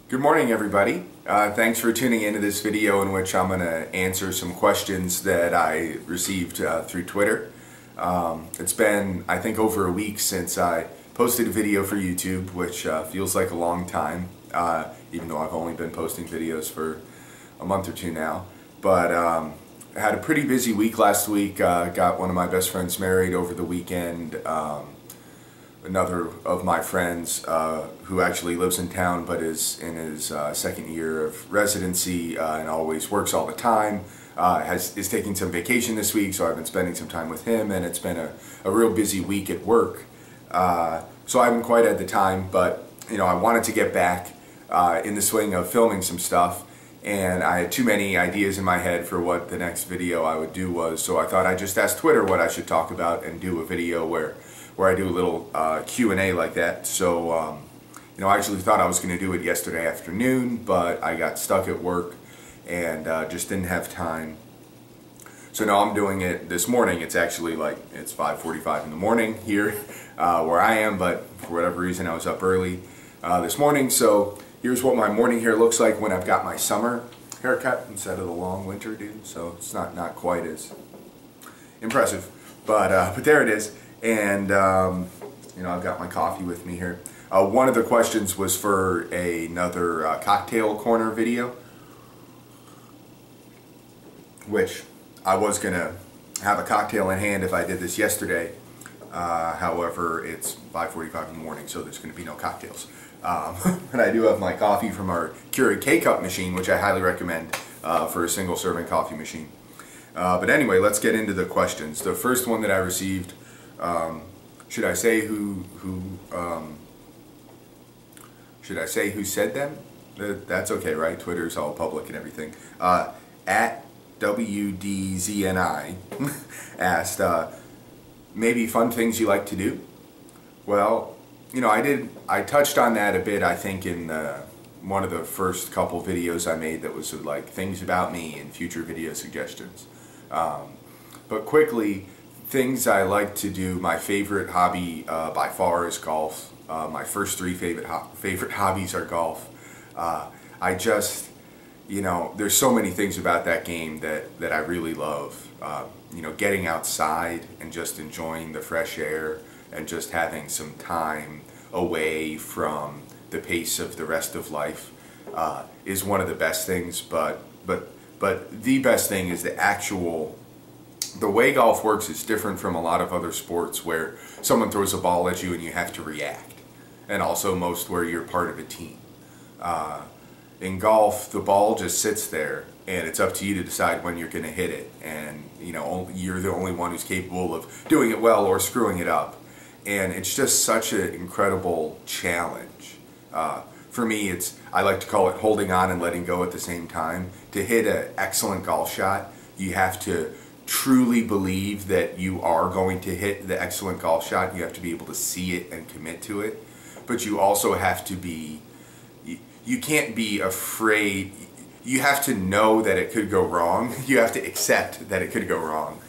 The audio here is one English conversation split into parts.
Good morning, everybody. Thanks for tuning into this video in which I'm going to answer some questions that I received through Twitter. It's been, I think, over a week since I posted a video for YouTube, which feels like a long time, even though I've only been posting videos for a month or two now. But I had a pretty busy week last week. Got one of my best friends married over the weekend. Another of my friends who actually lives in town but is in his second year of residency and always works all the time, is taking some vacation this week, so I've been spending some time with him, and it's been a real busy week at work. So I haven't quite had the time, but I wanted to get back in the swing of filming some stuff, and I had too many ideas in my head for what the next video I would do was, so I thought I'd just ask Twitter what I should talk about and do a video where I do a little Q&A like that. So, I actually thought I was going to do it yesterday afternoon, but I got stuck at work and just didn't have time. So now I'm doing it this morning. It's actually it's 5:45 in the morning here where I am, but for whatever reason I was up early this morning. So here's what my morning hair looks like when I've got my summer haircut instead of the long winter dude. So it's not quite as impressive, but there it is. And I've got my coffee with me here. One of the questions was for another cocktail corner video, which I was gonna have a cocktail in hand if I did this yesterday. However, it's 5:45 in the morning, so there's gonna be no cocktails. But I do have my coffee from our Keurig K-Cup machine, which I highly recommend for a single serving coffee machine. But anyway, let's get into the questions. The first one that I received, should I say who said them? That's okay, right? Twitter's all public and everything. At WDZNI asked, maybe fun things you like to do? Well, I touched on that a bit, I think, in one of the first couple videos I made that was like things about me and future video suggestions. But quickly, things I like to do, my favorite hobby by far is golf. My first three favorite hobbies are golf. I just, there's so many things about that game that I really love. Getting outside and just enjoying the fresh air and just having some time away from the pace of the rest of life is one of the best things. But the best thing is the way golf works is different from a lot of other sports where someone throws a ball at you and you have to react, and also most where you're part of a team. In golf, the ball just sits there and it's up to you to decide when you're going to hit it, and you're the only one who's capable of doing it well or screwing it up, and it's just such an incredible challenge. For me, I like to call it holding on and letting go at the same time. To hit an excellent golf shot, you have to truly believe that you are going to hit the excellent golf shot. You have to be able to see it and commit to it. But you also have to be, you can't be afraid. You have to know that it could go wrong. You have to accept that it could go wrong.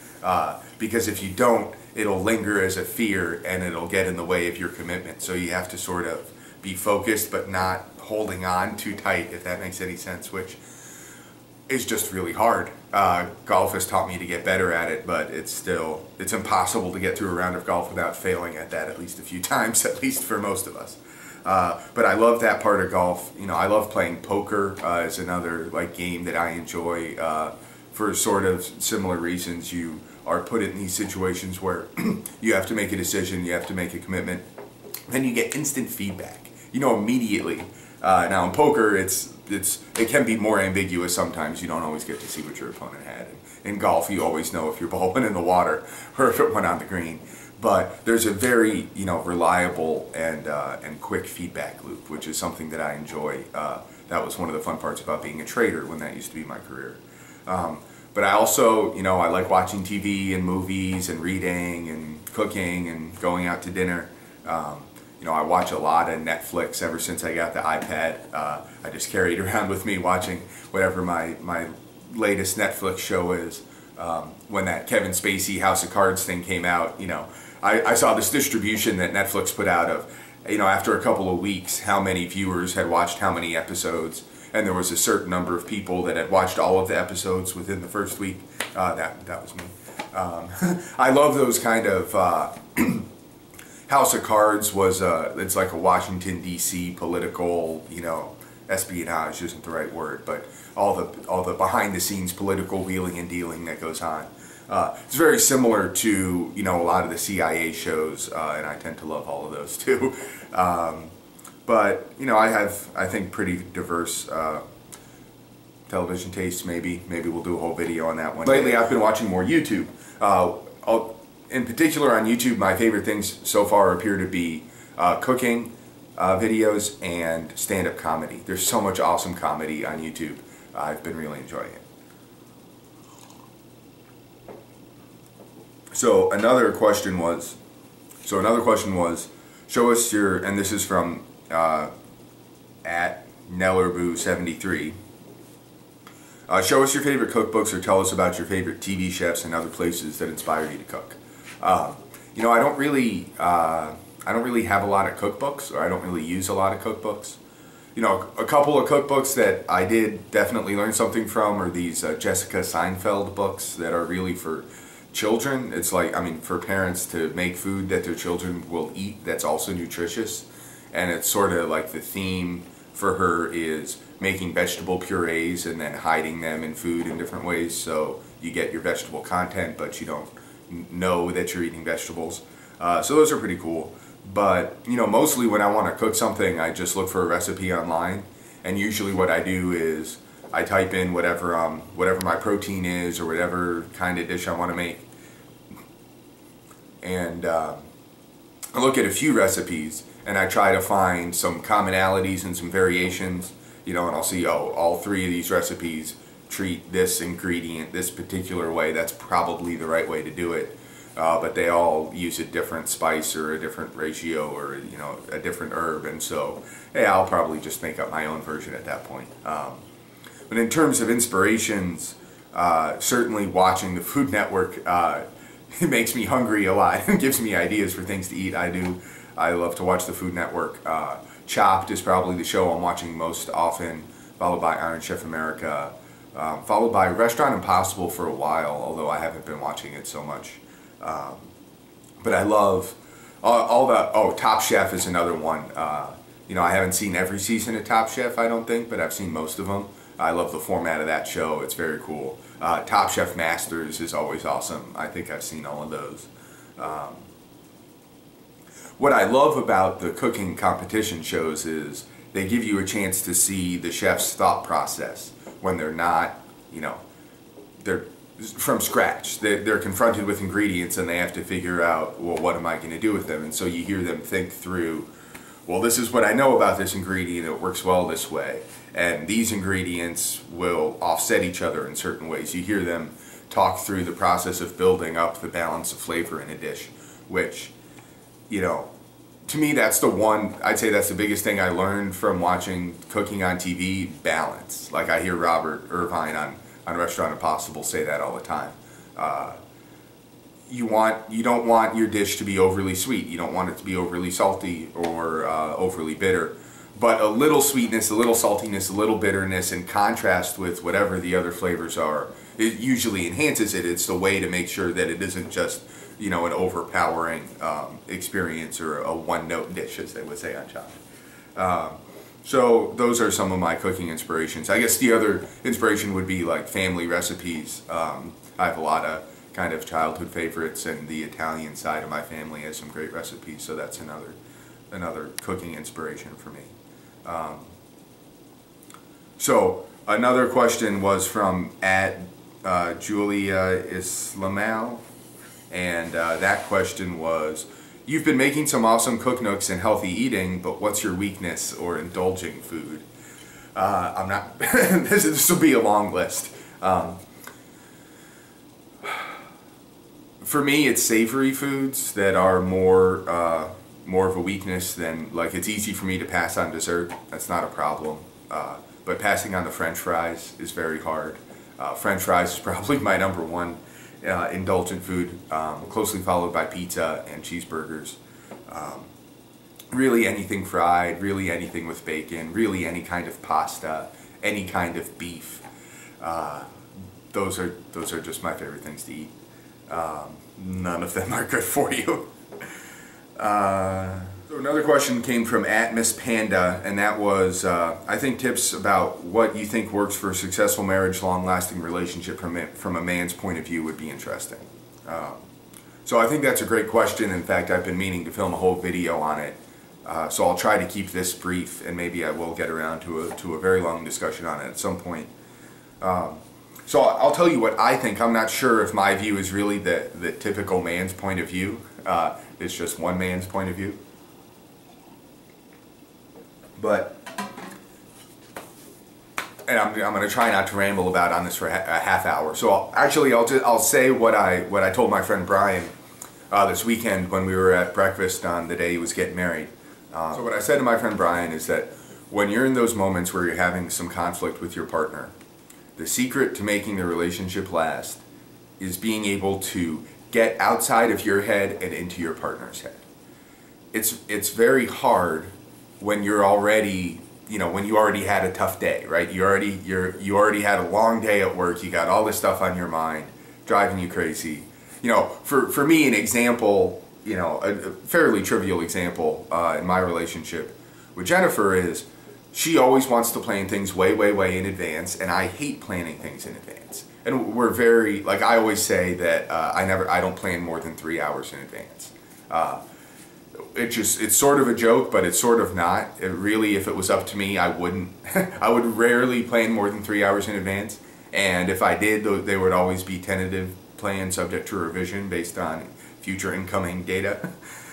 Because if you don't, it'll linger as a fear and it'll get in the way of your commitment. So you have to sort of be focused but not holding on too tight, if that makes any sense, which is just really hard. Golf has taught me to get better at it, but it's impossible to get through a round of golf without failing at that at least a few times, at least for most of us. But I love that part of golf. I love playing poker as another game that I enjoy for sort of similar reasons. You are put in these situations where you have to make a decision, you have to make a commitment, then you get instant feedback, immediately. Now in poker, it can be more ambiguous sometimes. You don't always get to see what your opponent had. In golf, you always know if your ball went in the water or if it went on the green. But there's a very reliable and quick feedback loop, which is something that I enjoy. That was one of the fun parts about being a trader when that used to be my career. But I also, I like watching TV and movies and reading and cooking and going out to dinner. I watch a lot of Netflix ever since I got the iPad. I just carry it around with me, watching whatever my latest Netflix show is. When that Kevin Spacey House of Cards thing came out, I saw this distribution that Netflix put out of after a couple of weeks, how many viewers had watched how many episodes, and there was a certain number of people that had watched all of the episodes within the first week. That was me. I love those kind of House of Cards was it's like a Washington D.C. political, espionage isn't the right word, but all the behind the scenes political wheeling and dealing that goes on. It's very similar to a lot of the CIA shows, and I tend to love all of those too. But I have, I think, pretty diverse television tastes. Maybe we'll do a whole video on that one. Lately, I've been watching more YouTube. In particular, on YouTube, my favorite things so far appear to be cooking videos and stand-up comedy. There's so much awesome comedy on YouTube. I've been really enjoying it. So another question was, show us your, and this is from at Nellerboo73. Show us your favorite cookbooks, or tell us about your favorite TV chefs and other places that inspire you to cook. I don't really have a lot of cookbooks, or I don't really use a lot of cookbooks. A couple of cookbooks that I did definitely learn something from are these Jessica Seinfeld books that are really for children. It's like, for parents to make food that their children will eat that's also nutritious. And it's sort of like the theme for her is making vegetable purees and then hiding them in food in different ways, so you get your vegetable content but you don't know that you're eating vegetables. So those are pretty cool. But mostly when I want to cook something, I just look for a recipe online, and usually what I do is I type in whatever my protein is, or whatever kind of dish I want to make, and I look at a few recipes and I try to find some commonalities and some variations, and I'll see, oh, all three of these recipes treat this ingredient this particular way. That's probably the right way to do it. But they all use a different spice or a different ratio, or a different herb, and so hey, I'll probably just make up my own version at that point. But in terms of inspirations, certainly watching the Food Network, it makes me hungry a lot. It gives me ideas for things to eat. I love to watch the Food Network. Chopped is probably the show I'm watching most often, followed by Iron Chef America, followed by Restaurant Impossible for a while, although I haven't been watching it so much. But I love all the, Top Chef is another one. I haven't seen every season of Top Chef, I don't think, but I've seen most of them. I love the format of that show. It's very cool. Top Chef Masters is always awesome. I think I've seen all of those. What I love about the cooking competition shows is they give you a chance to see the chef's thought process when they're not, they're from scratch. They're confronted with ingredients and they have to figure out, well, what am I going to do with them? And so you hear them think through, well, this is what I know about this ingredient, it works well this way, and these ingredients will offset each other in certain ways. You hear them talk through the process of building up the balance of flavor in a dish, which, to me, that's the one, I'd say that's the biggest thing I learned from watching cooking on TV, balance. Like I hear Robert Irvine on Restaurant Impossible say that all the time. You don't want your dish to be overly sweet. You don't want it to be overly salty or overly bitter. But a little sweetness, a little saltiness, a little bitterness in contrast with whatever the other flavors are, it usually enhances it. It's the way to make sure that it isn't just, an overpowering experience or a one-note dish, as they would say on Chopped. So those are some of my cooking inspirations. I guess the other inspiration would be like family recipes. I have a lot of kind of childhood favorites, and the Italian side of my family has some great recipes, so that's another cooking inspiration for me. So another question was from at Julia Islamal, and that question was, you've been making some awesome cook nooks and healthy eating, but what's your weakness or indulging food? I'm not, this will be a long list. For me, it's savory foods that are more of a weakness than, like, it's easy for me to pass on dessert. That's not a problem. But passing on the French fries is very hard. French fries is probably my number one indulgent food, closely followed by pizza and cheeseburgers. really anything fried, really anything with bacon, really any kind of pasta, any kind of beef. Those are just my favorite things to eat. None of them are good for you. So another question came from @MissPanda, and that was, I think tips about what you think works for a successful marriage, long-lasting relationship from a man's point of view would be interesting. So I think that's a great question. In fact, I've been meaning to film a whole video on it. So I'll try to keep this brief, and maybe I will get around to a very long discussion on it at some point. So I'll tell you what I think. I'm not sure if my view is really the typical man's point of view. It's just one man's point of view. But, and I'm going to try not to ramble about on this for a half hour. So I'll say what I told my friend Brian this weekend when we were at breakfast on the day he was getting married. So what I said to my friend Brian is that when you're in those moments where you're having some conflict with your partner, the secret to making the relationship last is being able to get outside of your head and into your partner's head. It's very hard when you're already, when you already had a tough day, right? You already had a long day at work. You got all this stuff on your mind, driving you crazy. For me, an example, a fairly trivial example in my relationship with Jennifer is she always wants to plan things way, way, way in advance, and I hate planning things in advance. And we're very, like I always say that I don't plan more than 3 hours in advance. It's sort of a joke, but it's sort of not. Really, if it was up to me, I wouldn't. I would rarely plan more than 3 hours in advance, and if I did, they would always be tentative plans subject to revision based on future incoming data.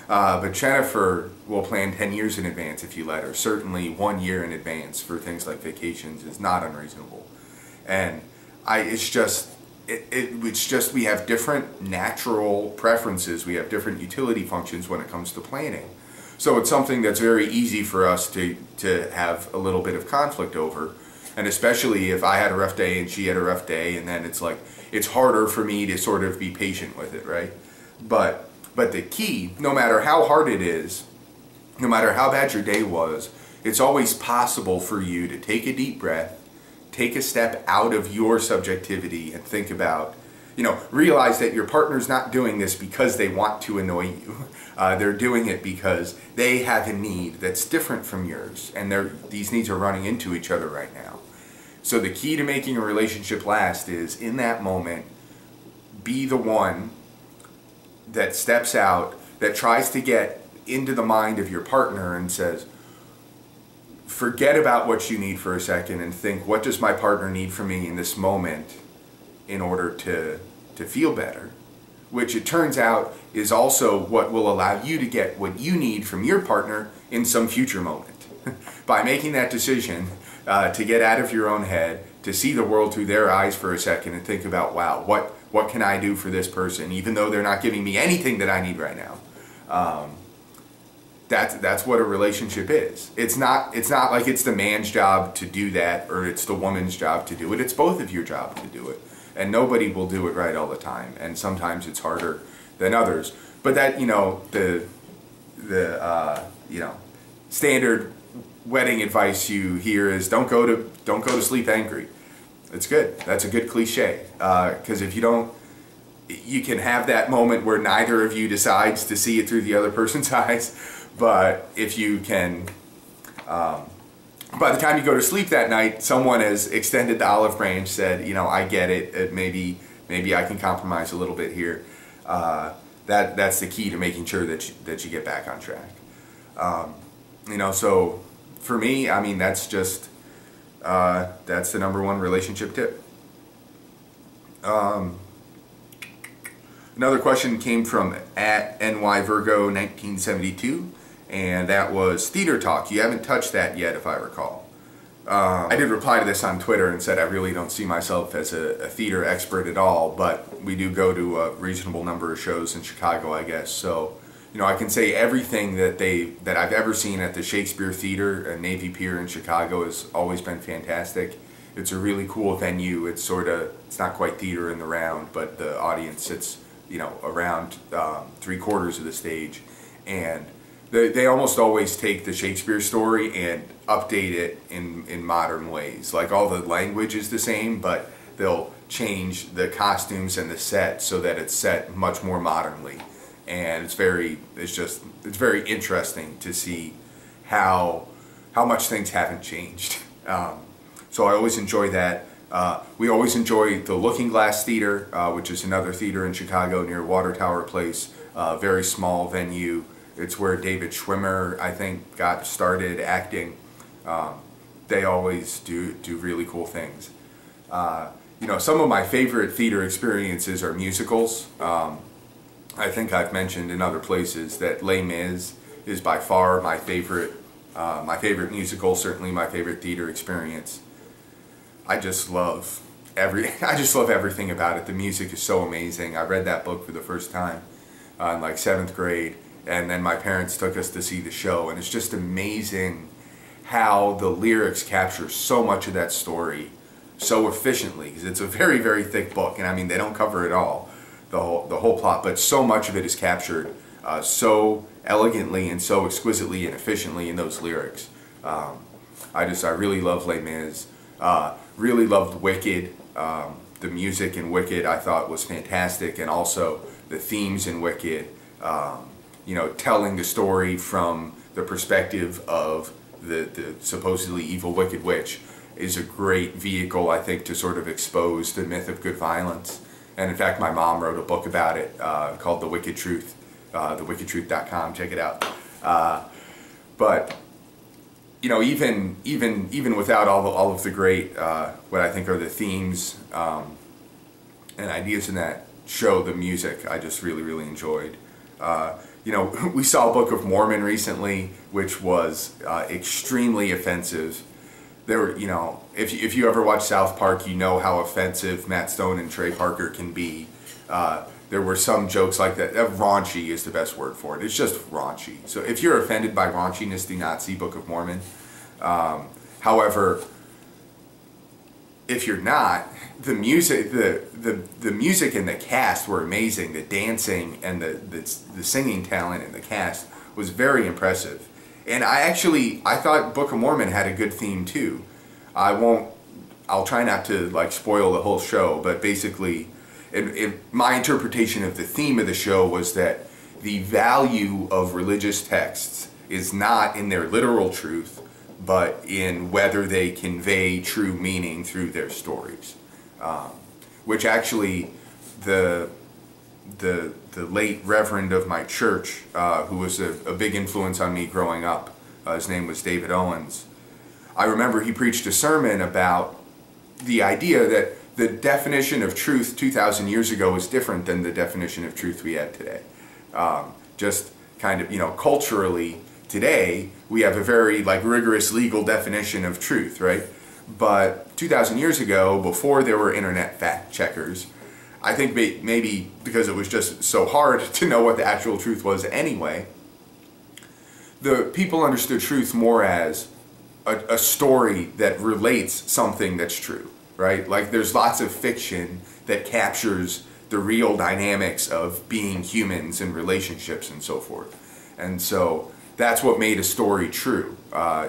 But Jennifer will plan 10 years in advance if you let her. Certainly 1 year in advance for things like vacations is not unreasonable. And it's just we have different natural preferences. We have different utility functions when it comes to planning. So it's something that's very easy for us to have a little bit of conflict over. And especially if I had a rough day and she had a rough day, and then it's like, it's harder for me to sort of be patient with it, right? But the key, no matter how hard it is, no matter how bad your day was, it's always possible for you to take a deep breath, take a step out of your subjectivity and think about, realize that your partner's not doing this because they want to annoy you. They're doing it because they have a need that's different from yours, and these needs are running into each other right now. So the key to making a relationship last is, in that moment, be the one that steps out, that tries to get into the mind of your partner and says, forget about what you need for a second and think, what does my partner need from me in this moment in order to feel better? Which it turns out is also what will allow you to get what you need from your partner in some future moment. By making that decision to get out of your own head, to see the world through their eyes for a second and think about, wow, what can I do for this person, even though they're not giving me anything that I need right now. That's what a relationship is. It's not like it's the man's job to do that or it's the woman's job to do it. It's both of your job to do it. And nobody will do it right all the time. And sometimes it's harder than others. But that, the standard wedding advice you hear is don't go to sleep angry. It's good. That's a good cliche. Because if you don't, you can have that moment where neither of you decides to see it through the other person's eyes. But if you can, by the time you go to sleep that night, someone has extended the olive branch, said, I get it, maybe I can compromise a little bit here. That's the key to making sure that you get back on track. So for me, that's just, that's the #1 relationship tip. Another question came from @NYVirgo1972. And that was theater talk. You haven't touched that yet, if I recall. I did reply to this on Twitter and said I really don't see myself as a theater expert at all, but we do go to a reasonable number of shows in Chicago, I guess. So, I can say everything that I've ever seen at the Shakespeare Theater at Navy Pier in Chicago has always been fantastic. It's a really cool venue. It's not quite theater in the round, but the audience sits, around 3/4 of the stage. And they almost always take the Shakespeare story and update it in modern ways. Like all the language is the same, but they'll change the costumes and the set so that it's set much more modernly. And it's very interesting to see how much things haven't changed. So I always enjoy that. We always enjoy the Looking Glass Theater, which is another theater in Chicago near Water Tower Place. Very small venue. It's where David Schwimmer, I think, got started acting. They always do really cool things. You know, some of my favorite theater experiences are musicals. I think I've mentioned in other places that Les Mis is by far my favorite musical, certainly my favorite theater experience. I just love everything about it. The music is so amazing. I read that book for the first time in like 7th grade, and then my parents took us to see the show, and it's just amazing how the lyrics capture so much of that story so efficiently, because it's a very, very thick book, and I mean, they don't cover it all, the whole plot, but so much of it is captured so elegantly and so exquisitely and efficiently in those lyrics. I really love Les Mis. Really loved Wicked. The music in Wicked I thought was fantastic, and also the themes in Wicked. You know, telling the story from the perspective of the supposedly evil Wicked Witch is a great vehicle, I think, to sort of expose the myth of good violence. And in fact, my mom wrote a book about it called The Wicked Truth, thewickedtruth.com, check it out. But you know, even without all of the great, what I think are the themes and ideas in that show, the music I just really enjoyed. You know, we saw Book of Mormon recently, which was extremely offensive. There were, you know, if you ever watch South Park, you know how offensive Matt Stone and Trey Parker can be. There were some jokes like that. Raunchy is the best word for it. It's just raunchy. So if you're offended by raunchiness, do not see Book of Mormon. However, if you're not, the music, the music and the cast were amazing. The dancing and the singing talent in the cast was very impressive. And I thought Book of Mormon had a good theme too. I'll try not to like spoil the whole show, but basically, my interpretation of the theme of the show was that the value of religious texts is not in their literal truth, but in whether they convey true meaning through their stories. Which actually, the late reverend of my church, who was a big influence on me growing up, his name was David Owens. I remember he preached a sermon about the idea that the definition of truth 2,000 years ago was different than the definition of truth we have today. Just kind of, you know, culturally, today we have a very like rigorous legal definition of truth, right? But 2,000 years ago, before there were internet fact checkers, I think maybe because it was just so hard to know what the actual truth was anyway, the people understood truth more as a story that relates something that's true, right? Like there's lots of fiction that captures the real dynamics of being humans and relationships and so forth. And so that's what made a story true,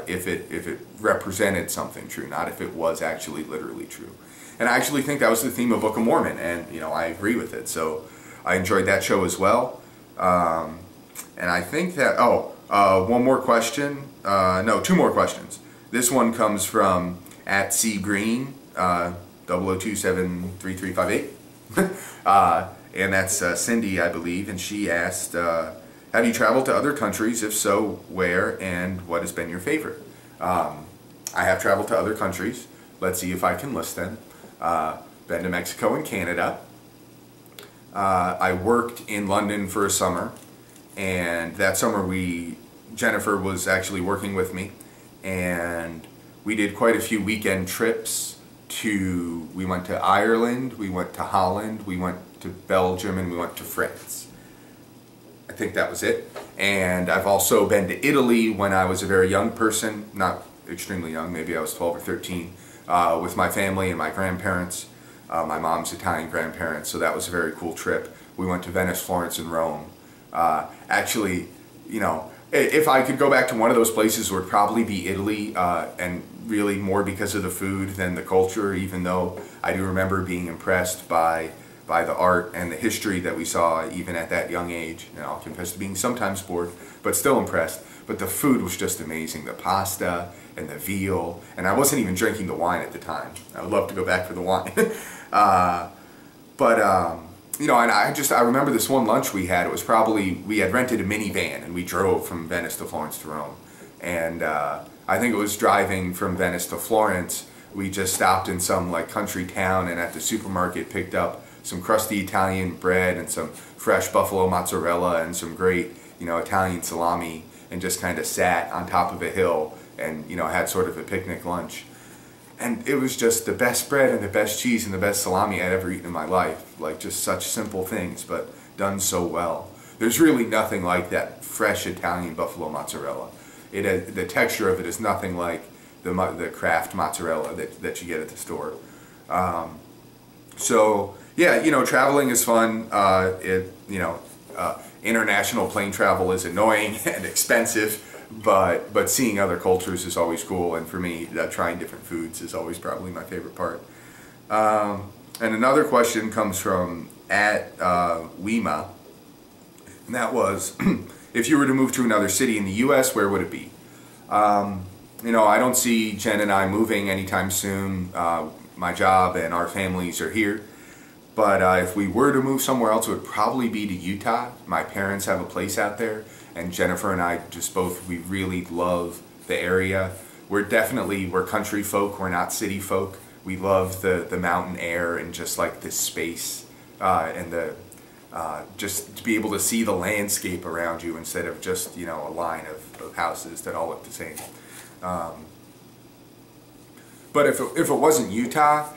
if it represented something true, not if it was actually literally true. And I actually think that was the theme of Book of Mormon, and you know, I agree with it. So I enjoyed that show as well. And I think that, one more question, no, 2 more questions. This one comes from @cgreen, 00273358. And that's Cindy, I believe, and she asked, have you traveled to other countries? If so, where, and what has been your favorite? I have traveled to other countries. Let's see if I can list them. Been to Mexico and Canada. I worked in London for a summer, and that summer Jennifer was actually working with me, and we did quite a few weekend trips we went to Ireland, we went to Holland, we went to Belgium, and we went to France. I think that was it. And I've also been to Italy when I was a very young person, not extremely young, maybe I was 12 or 13, with my family and my grandparents, my mom's Italian grandparents, so that was a very cool trip. We went to Venice, Florence, and Rome. Actually, you know, if I could go back to one of those places, it would probably be Italy, and really more because of the food than the culture, even though I do remember being impressed by the art and the history that we saw even at that young age. And I'll confess to being sometimes bored, but still impressed. But the food was just amazing. The pasta and the veal, and I wasn't even drinking the wine at the time. I would love to go back for the wine. You know, and I remember this one lunch we had. It was probably, we had rented a minivan and we drove from Venice to Florence to Rome. And I think it was driving from Venice to Florence, we just stopped in some like country town and at the supermarket picked up some crusty Italian bread and some fresh buffalo mozzarella and some great, you know, Italian salami, and just kind of sat on top of a hill and, you know, had sort of a picnic lunch. And it was just the best bread and the best cheese and the best salami I'd ever eaten in my life. Like, just such simple things, but done so well. There's really nothing like that fresh Italian buffalo mozzarella. The texture of it is nothing like the Kraft mozzarella that you get at the store. So yeah, you know, traveling is fun. International plane travel is annoying and expensive, but seeing other cultures is always cool. And for me, trying different foods is always probably my favorite part. And another question comes from @Wema, and that was, if you were to move to another city in the U.S., where would it be? You know, I don't see Jen and I moving anytime soon. My job and our families are here. But if we were to move somewhere else, it would probably be to Utah. My parents have a place out there, and Jennifer and I we really love the area. We're country folk, we're not city folk. We love the mountain air and just like this space, and just to be able to see the landscape around you instead of just, you know, a line of houses that all look the same. But if it wasn't Utah,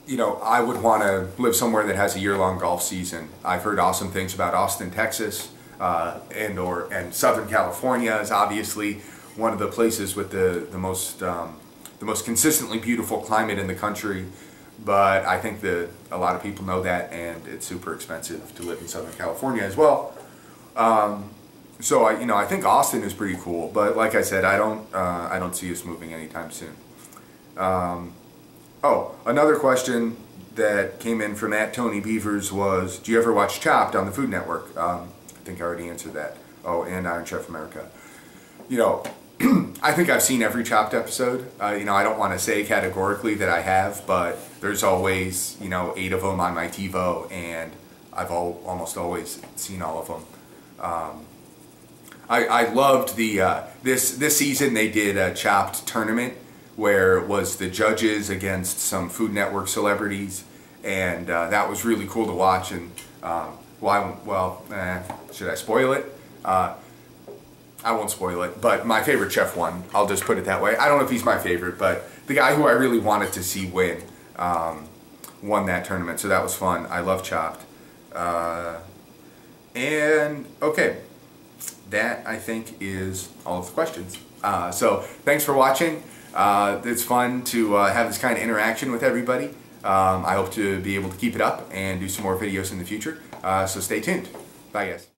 you know, I would want to live somewhere that has a year-long golf season. I've heard awesome things about Austin, Texas, and Southern California is obviously one of the places with the most consistently beautiful climate in the country. But I think that a lot of people know that, and it's super expensive to live in Southern California as well. So I think Austin is pretty cool. But like I said, I don't see us moving anytime soon. Oh, another question that came in from @TonyBeavers was, do you ever watch Chopped on the Food Network? I think I already answered that. Oh, and Iron Chef America. You know, I think I've seen every Chopped episode. You know, I don't want to say categorically that I have, but there's always, you know, 8 of them on my TiVo, and I've almost always seen all of them. I loved this season they did a Chopped tournament, where it was the judges against some Food Network celebrities, and that was really cool to watch. And should I spoil it? I won't spoil it, but my favorite chef won. I'll just put it that way. I don't know if he's my favorite, but the guy who I really wanted to see win won that tournament, so that was fun. I love Chopped. And okay, that I think is all of the questions. So thanks for watching. It's fun to have this kind of interaction with everybody. I hope to be able to keep it up and do some more videos in the future. So stay tuned. Bye, guys.